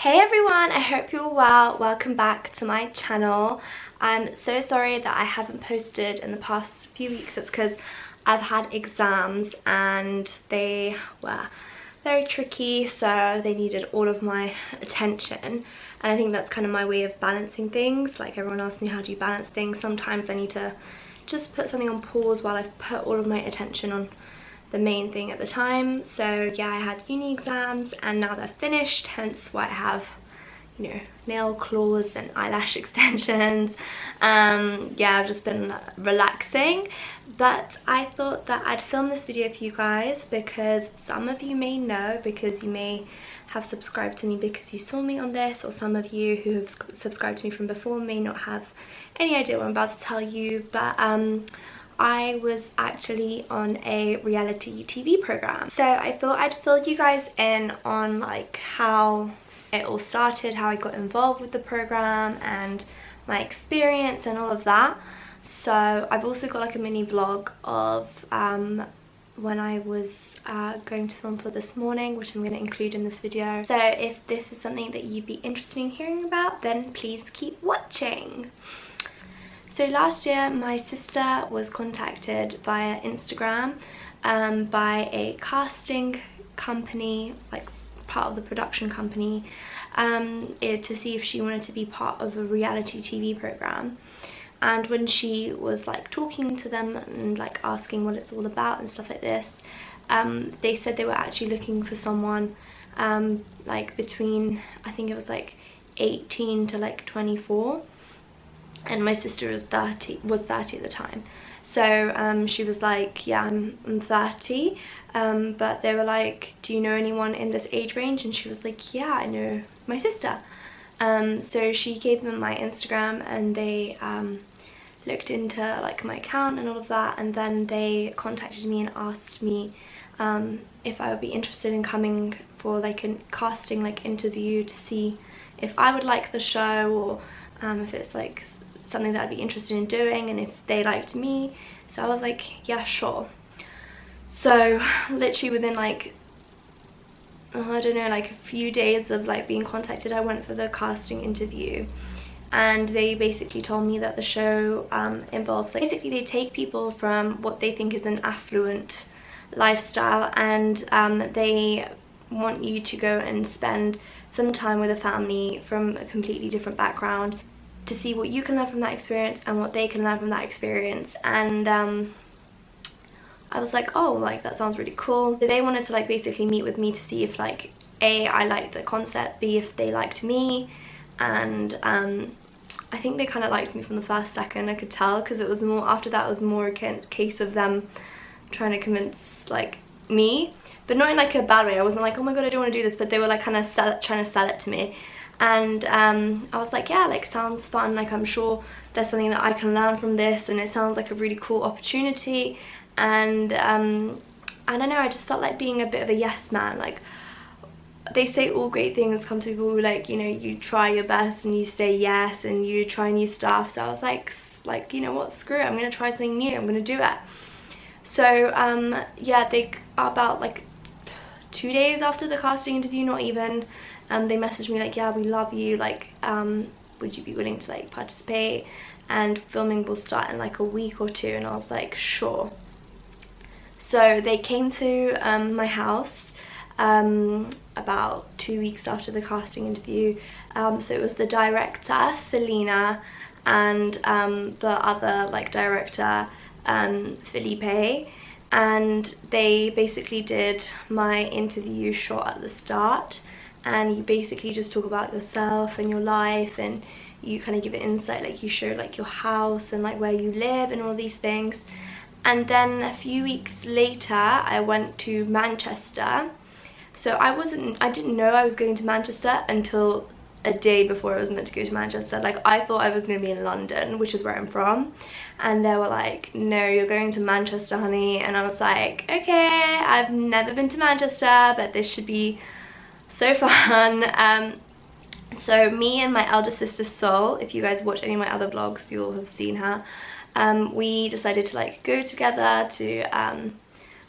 Hey everyone, I hope you're well. Welcome back to my channel. I'm so sorry that I haven't posted in the past few weeks. It's because I've had exams and they were very tricky, so they needed all of my attention, and I think that's kind of my way of balancing things. Like, everyone asks me, how do you balance things? Sometimes I need to just put something on pause while I've put all of my attention on the main thing at the time. So yeah, I had uni exams and now they're finished, hence why I have, you know, nail claws and eyelash extensions. Yeah, I've just been relaxing, but I thought that I'd film this video for you guys because some of you may know, because you may have subscribed to me because you saw me on this, or some of you who have subscribed to me from before may not have any idea what I'm about to tell you. But I was actually on a reality TV program, so I thought I'd fill you guys in on like how it all started, how I got involved with the program and my experience and all of that. So I've also got like a mini vlog of when I was going to film for this morning, which I'm going to include in this video. So if this is something that you'd be interested in hearing about, then please keep watching. So last year my sister was contacted via Instagram by a casting company, like part of the production company, to see if she wanted to be part of a reality TV program. And when she was like talking to them and like asking what it's all about and stuff like this, they said they were actually looking for someone like between, I think it was like 18 to like 24. And my sister was 30 at the time. So she was like, yeah, I'm 30, but they were like, do you know anyone in this age range? And she was like, yeah, I know my sister. So she gave them my Instagram, and they looked into like my account and all of that, and then they contacted me and asked me if I would be interested in coming for like a casting like interview to see if I would like the show, or if it's like something that I'd be interested in doing, and if they liked me. So I was like, yeah, sure. So literally within like, I don't know, like a few days of like being contacted, I went for the casting interview, and they basically told me that the show involves like, basically they take people from what they think is an affluent lifestyle, and they want you to go and spend some time with a family from a completely different background, to see what you can learn from that experience and what they can learn from that experience. And I was like, oh, like that sounds really cool. So they wanted to like basically meet with me to see if like A, I liked the concept, B, if they liked me. And I think they kind of liked me from the first second, I could tell, because it was more, after that it was more a case of them trying to convince like me, but not in like a bad way. I wasn't like, oh my god, I don't want to do this, but they were like kind of trying to sell it to me. And I was like, yeah, like sounds fun, like I'm sure there's something that I can learn from this, and it sounds like a really cool opportunity. And I don't know, I just felt like being a bit of a yes man. Like, they say all great things come to people who, like, you know, you try your best and you say yes and you try new stuff. So I was like, you know what, screw it, I'm gonna try something new, I'm gonna do it. So yeah, they about like 2 days after the casting interview, not even, they messaged me like, yeah, we love you, like would you be willing to like participate, and filming will start in like a week or two. And I was like, sure. So they came to my house about 2 weeks after the casting interview. So it was the director, Selena, and the other like director, Felipe. And they basically did my interview shot at the start, and you basically just talk about yourself and your life, and you kind of give it insight, like you show like your house and like where you live and all these things. And then a few weeks later I went to Manchester. So I didn't know I was going to Manchester until a day before I was meant to go to Manchester. Like, I thought I was going to be in London, which is where I'm from, and they were like, no, you're going to Manchester, honey. And I was like, okay, I've never been to Manchester, but this should be so fun. So me and my elder sister Sol, if you guys watch any of my other vlogs, you'll have seen her, we decided to like go together to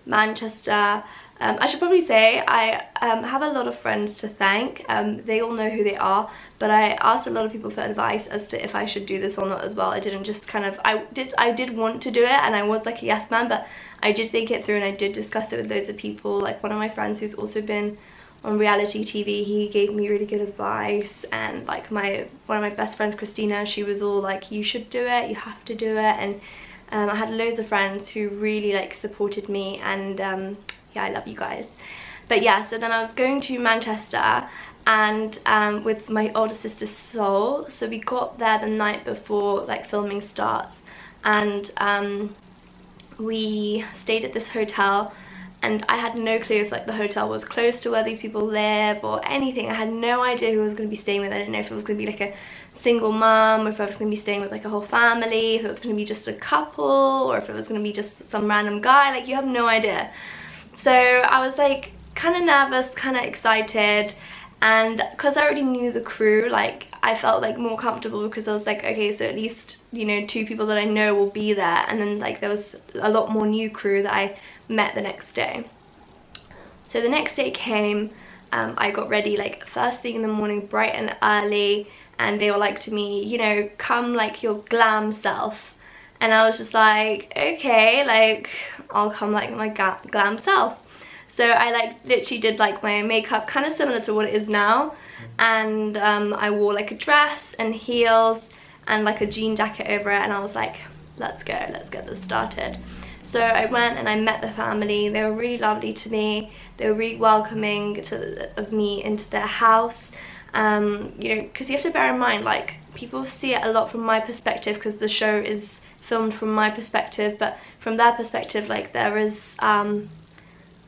Manchester. I should probably say I have a lot of friends to thank. They all know who they are, but I asked a lot of people for advice as to if I should do this or not as well. I didn't just kind of, I did want to do it, and I was like a yes man, but I did think it through and I did discuss it with loads of people. Like one of my friends who's also been on reality TV, he gave me really good advice, and like one of my best friends, Christina, she was all like, you should do it, you have to do it. And I had loads of friends who really like supported me, and yeah, I love you guys. But yeah, so then I was going to Manchester and with my older sister Sol, so we got there the night before like filming starts, and we stayed at this hotel, and I had no clue if like the hotel was close to where these people live or anything. I had no idea who I was going to be staying with. I didn't know if it was going to be like a single mum, or if I was going to be staying with like a whole family, if it was going to be just a couple, or if it was going to be just some random guy. Like, you have no idea. So I was like kind of nervous, kind of excited, and because I already knew the crew, like I felt like more comfortable, because I was like, okay, so at least, you know, 2 people that I know will be there. And then like there was a lot more new crew that I met the next day. So the next day came, I got ready like first thing in the morning, bright and early, and they were like to me, you know, come like your glam self. And I was just like, okay, like I'll come like my glam self. So I like literally did like my makeup kind of similar to what it is now, and I wore like a dress and heels and like a jean jacket over it, and I was like, let's go, let's get this started. So I went and I met the family. They were really lovely to me. They were really welcoming of me into their house. You know, because you have to bear in mind, like, people see it a lot from my perspective, because the show is filmed from my perspective, but from their perspective, like, there is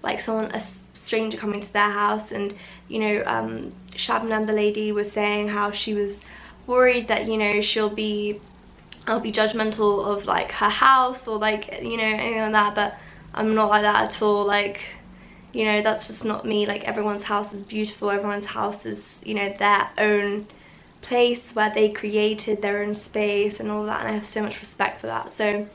like a stranger coming to their house, and you know, Shabnam, the lady, was saying how she was worried that, you know, I'll be judgmental of like her house, or like, you know, anything like that. But I'm not like that at all. Like, you know, that's just not me. Like, everyone's house is beautiful, everyone's house is, you know, their own place where they created their own space and all that, and I have so much respect for that. So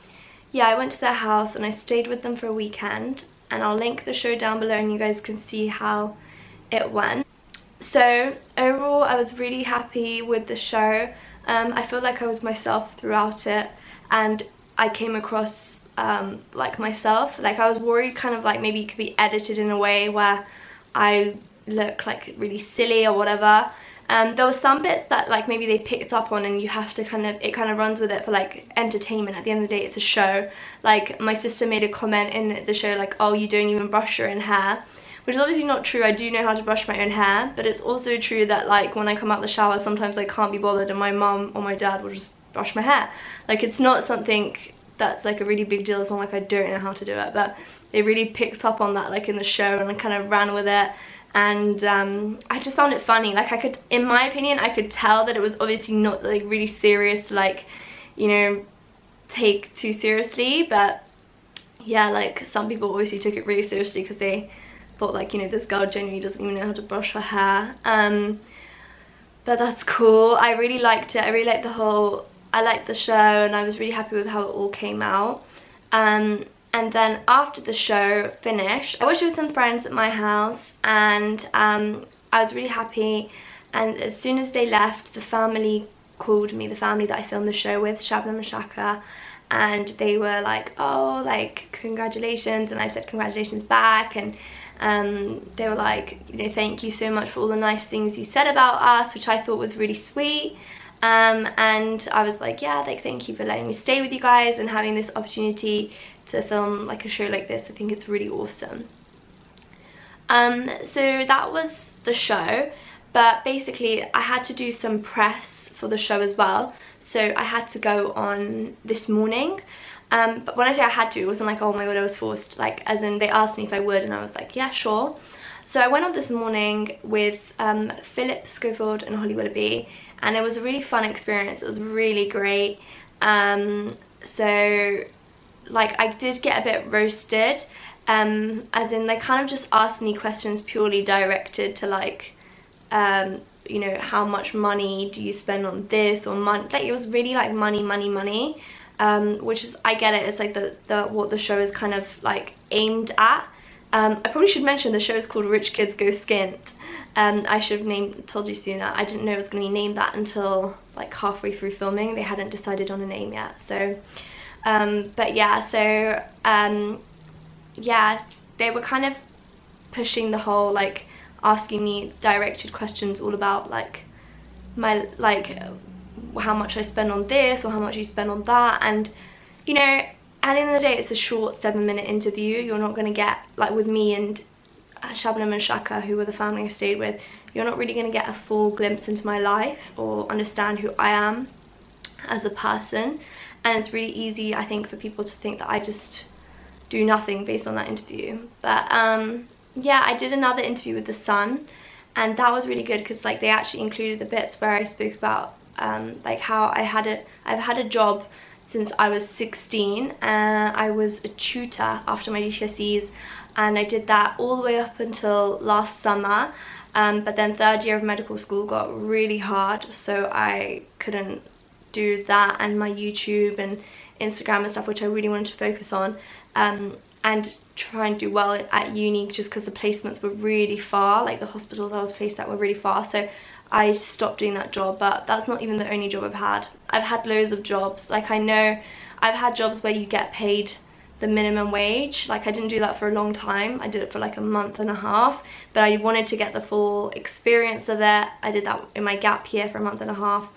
yeah, I went to their house and I stayed with them for a weekend, and I'll link the show down below and you guys can see how it went. So overall, I was really happy with the show. I feel like I was myself throughout it, and I came across like myself. Like, I was worried kind of like maybe it could be edited in a way where I look like really silly or whatever. There were some bits that like maybe they picked up on, and you have to it kind of runs with it for like entertainment. At the end of the day, it's a show. Like, my sister made a comment in the show like, oh, you don't even brush your own hair, which is obviously not true. I do know how to brush my own hair, but it's also true that like when I come out the shower, sometimes I can't be bothered, and my mum or my dad will just brush my hair. Like, it's not something that's like a really big deal. It's not like I don't know how to do it, but they really picked up on that like in the show, and I kind of ran with it. And I just found it funny. Like, I could, in my opinion, I could tell that it was obviously not like really serious to like, you know, take too seriously. But yeah, like, some people obviously took it really seriously because they thought like, you know, this girl genuinely doesn't even know how to brush her hair. But that's cool. I really liked it. I really liked I liked the show, and I was really happy with how it all came out. And then after the show finished, I watched it with some friends at my house, and I was really happy. And as soon as they left, the family called me, the family that I filmed the show with, Shabnam and Shaka, and they were like, oh, like, congratulations. And I said congratulations back, and they were like, you know, thank you so much for all the nice things you said about us, which I thought was really sweet. And I was like, yeah, like, thank you for letting me stay with you guys and having this opportunity to film like a show like this. I think it's really awesome. So that was the show, but basically I had to do some press for the show as well. So I had to go on this morning. But when I say I had to, it wasn't like, oh my god, I was forced. Like, as in, they asked me if I would, and I was like, yeah, sure. So I went on this morning with Philip Schofield and Holly Willoughby, and it was a really fun experience. It was really great. So like, I did get a bit roasted, as in they kind of just asked me questions purely directed to like, you know, how much money do you spend on this or money. Like, it was really like money, which is, I get it, it's like the what the show is kind of like aimed at. I probably should mention the show is called Rich Kids Go Skint. I should have told you sooner. I didn't know it was going to be named that until like halfway through filming. They hadn't decided on a name yet. So, but yeah, so yeah, they were kind of pushing the whole like asking me directed questions all about like my how much I spend on this or how much you spend on that. And you know, at the end of the day, it's a short 7-minute interview. You're not going to get, like with me and Shabnam and Shaka, who were the family I stayed with, you're not really going to get a full glimpse into my life or understand who I am as a person. And it's really easy, I think, for people to think that I just do nothing based on that interview. But yeah, I did another interview with The Sun, and that was really good because like they actually included the bits where I spoke about like how I've had a job since I was 16. I was a tutor after my GCSEs, and I did that all the way up until last summer, but then 3rd year of medical school got really hard, so I couldn't do that and my YouTube and Instagram and stuff, which I really wanted to focus on, and try and do well at uni, just because the placements were really far, like the hospitals I was placed at were really far. So I stopped doing that job. But that's not even the only job I've had. I've had loads of jobs. Like, I know I've had jobs where you get paid the minimum wage. Like, I didn't do that for a long time. I did it for like a month and a half, but I wanted to get the full experience of it. I did that in my gap year for a month and a half.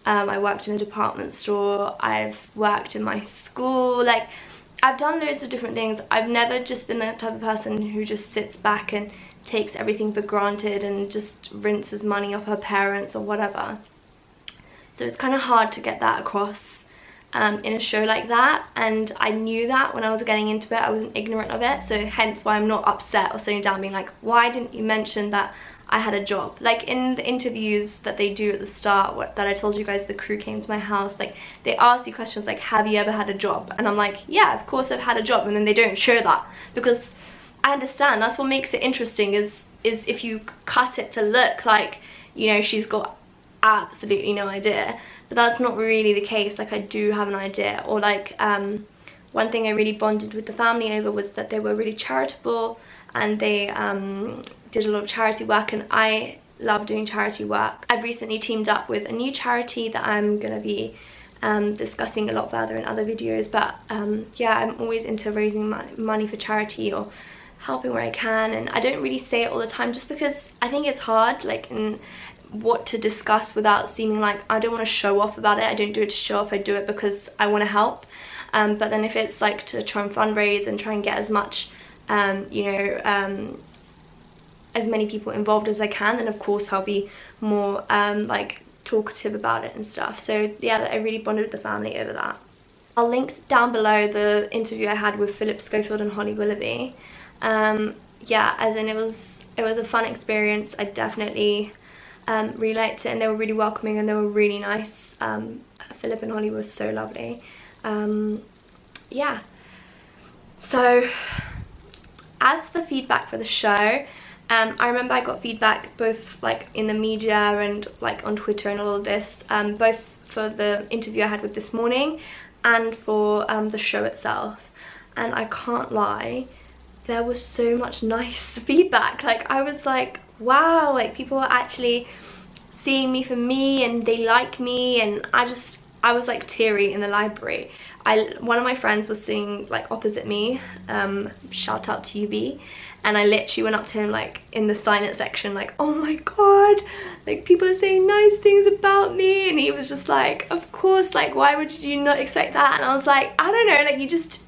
I worked in a department store. I've worked in my school. Like, I've done loads of different things. I've never just been the type of person who just sits back and takes everything for granted and just rinses money off her parents or whatever. So it's kind of hard to get that across in a show like that, and I knew that when I was getting into it. I wasn't ignorant of it, so hence why I'm not upset or sitting down being like, why didn't you mention that I had a job? Like in the interviews that they do at the start, that I told you guys, the crew came to my house, like they ask you questions like, have you ever had a job? And I'm like, yeah, of course I've had a job. And then they don't show that, because I understand that's what makes it interesting, is if you cut it to look like, you know, she's got absolutely no idea. But that's not really the case. Like, I do have an idea. Or like one thing I really bonded with the family over was that they were really charitable, and they did a lot of charity work, and I love doing charity work. I've recently teamed up with a new charity that I'm gonna be discussing a lot further in other videos. But yeah, I'm always into raising money for charity or helping where I can, and I don't really say it all the time just because I think it's hard, like, in what to discuss without seeming like I don't want to show off about it. I don't do it to show off, I do it because I want to help. But then if it's like to try and fundraise and try and get as much you know, as many people involved as I can, then of course I'll be more like talkative about it and stuff. So yeah, I really bonded with the family over that. I'll link down below the interview I had with Philip Schofield and Holly Willoughby. Yeah, as in it was a fun experience. I definitely really liked it, and they were really welcoming and they were really nice. Philip and Holly were so lovely. Yeah, so as for feedback for the show, I remember I got feedback both like in the media and like on Twitter and all of this, both for the interview I had with This Morning and for the show itself. And I can't lie, there was so much nice feedback. Like, I was like, wow, like people are actually seeing me for me and they like me. And I was like teary in the library. One of my friends was sitting like opposite me, shout out to UB, and I literally went up to him like in the silent section like, oh my god, like people are saying nice things about me. And he was just like, of course, like why would you not expect that? And I was like, I don't know, like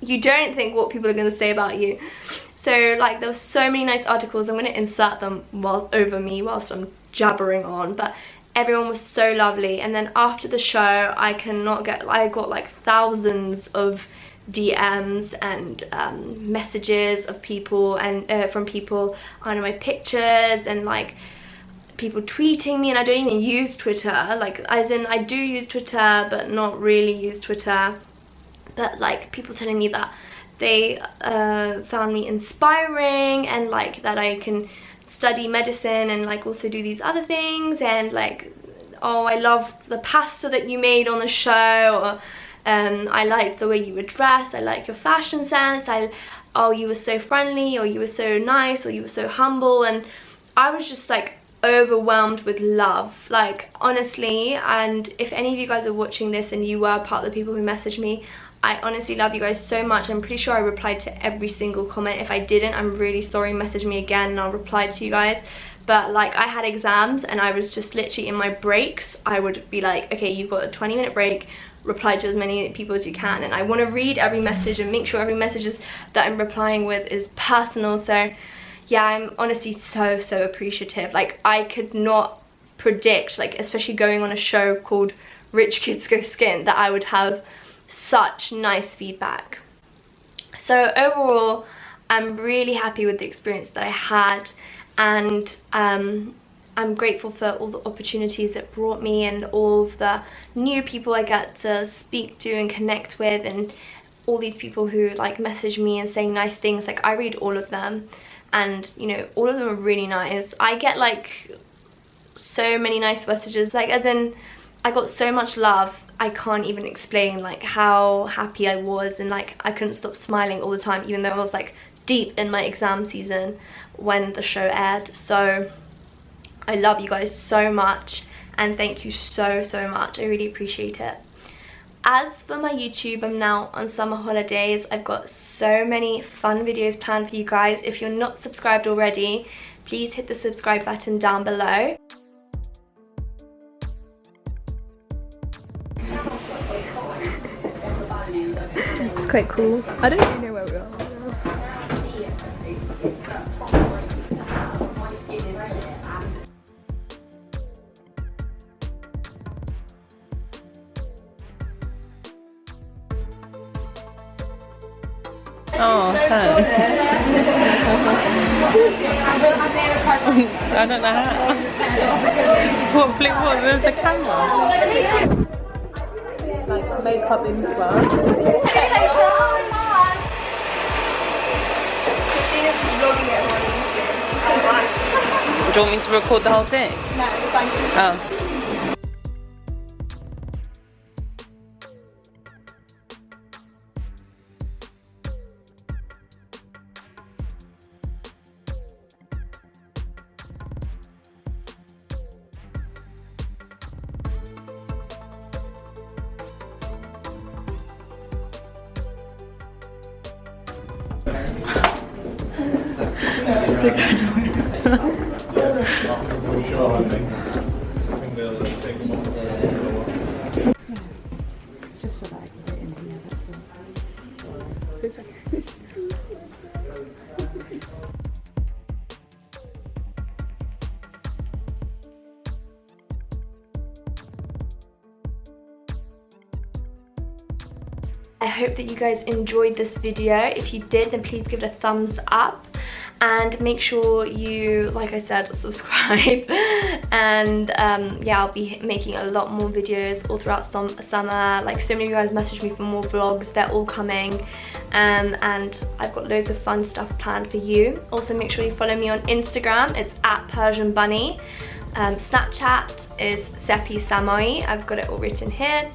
you don't think what people are going to say about you. So like there were so many nice articles. I'm going to insert them over me whilst I'm jabbering on, but everyone was so lovely. And then after the show, I got like thousands of DMs and messages of people, and from people under my pictures, and like people tweeting me. And I don't even use Twitter, like as in I do use Twitter but not really use Twitter. But like people telling me that they found me inspiring, and like that I can study medicine and like also do these other things, and like, oh, I loved the pasta that you made on the show, or I liked the way you were dressed, I like your fashion sense, oh, you were so friendly, or you were so nice, or you were so humble, and I was just like overwhelmed with love, like honestly. And if any of you guys are watching this and you were part of the people who messaged me, I honestly love you guys so much. I'm pretty sure I replied to every single comment. If I didn't, I'm really sorry. Message me again and I'll reply to you guys. But like, I had exams and I was just literally in my breaks, I would be like, okay, you've got a 20-minute break, reply to as many people as you can. And I want to read every message and make sure every message that I'm replying with is personal. So yeah, I'm honestly so appreciative. Like, I could not predict, like especially going on a show called Rich Kids Go Skin, that I would have such nice feedback. So overall, I'm really happy with the experience that I had, and I'm grateful for all the opportunities it brought me and all of the new people I get to speak to and connect with, and all these people who like message me and say nice things. Like, I read all of them, and you know, all of them are really nice. I get like so many nice messages, like as in I got so much love, I can't even explain like how happy I was, and like I couldn't stop smiling all the time, even though I was like deep in my exam season when the show aired. So I love you guys so much, and thank you so much. I really appreciate it. As for my YouTube, I'm now on summer holidays. I've got so many fun videos planned for you guys. If you're not subscribed already, please hit the subscribe button down below. It's quite cool. I don't really know where we are. Oh, thanks. I don't know how. What flip was? Where's the camera? Like makeup in class. Do you want me to record the whole thing? No, it's fine. Oh. I hope that you guys enjoyed this video. If you did, then please give it a thumbs up, and make sure you, like I said, subscribe. And yeah, I'll be making a lot more videos all throughout summer. Like, so many of you guys messaged me for more vlogs. They're all coming, and I've got loads of fun stuff planned for you. Also, make sure you follow me on Instagram. It's @persianbunny. Snapchat is sepi_samoi. I've got it all written here.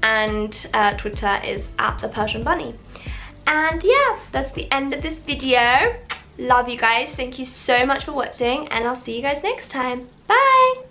And Twitter is @thepersianbunny. And yeah, that's the end of this video. Love you guys. Thank you so much for watching, and I'll see you guys next time. Bye!